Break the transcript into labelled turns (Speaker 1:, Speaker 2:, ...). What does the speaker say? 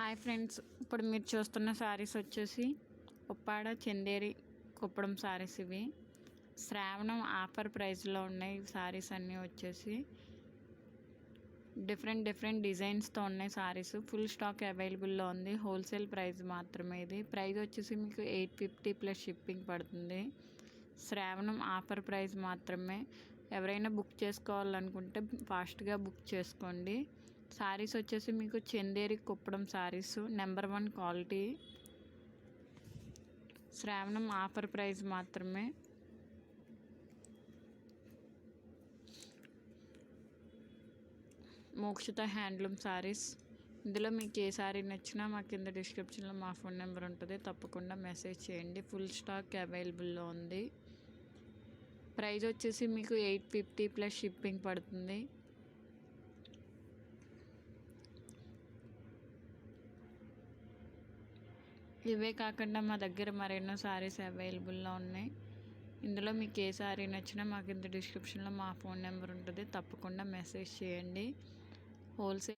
Speaker 1: Hi friends, ఇప్పుడు మీరు చూస్తున్న శారీస్ వచ్చేసి ఉప్పాడ చందేరి కుప్పడం శారీస్. ఇవి శ్రావణం ఆఫర్ ప్రైస్లో ఉన్నాయి. శారీస్ అన్నీ వచ్చేసి డిఫరెంట్ డిజైన్స్తో ఉన్నాయి. శారీస్ ఫుల్ స్టాక్ అవైలబుల్లో ఉంది. హోల్సేల్ ప్రైస్ మాత్రమే. ఇది ప్రైస్ వచ్చేసి మీకు 850 ప్లస్ షిప్పింగ్ పడుతుంది. శ్రావణం ఆఫర్ ప్రైస్ మాత్రమే. ఎవరైనా బుక్ చేసుకోవాలనుకుంటే ఫాస్ట్గా బుక్ చేసుకోండి. శారీస్ వచ్చేసి మీకు చందేరి కుప్పడం శారీస్ నెంబర్ 1 క్వాలిటీ. శ్రావణం ఆఫర్ ప్రైస్ మాత్రమే. మోక్షిత హ్యాండ్లూమ్ శారీస్. ఇందులో మీకు ఏ శారీ నచ్చినా మా కింద డిస్క్రిప్షన్లో మా ఫోన్ నెంబర్ ఉంటుంది, తప్పకుండా మెసేజ్ చేయండి. ఫుల్ స్టాక్ అవైలబుల్లో ఉంది. ప్రైస్ వచ్చేసి మీకు 850 ప్లస్ షిప్పింగ్ పడుతుంది. ఇవే కాకుండా మా దగ్గర మరెన్నో శారీస్ అవైలబుల్లో ఉన్నాయి. ఇందులో మీకు ఏ శారీ నచ్చినా మాకు ఇంత డిస్క్రిప్షన్లో మా ఫోన్ నెంబర్ ఉంటుంది, తప్పకుండా మెసేజ్ చేయండి. హోల్సేల్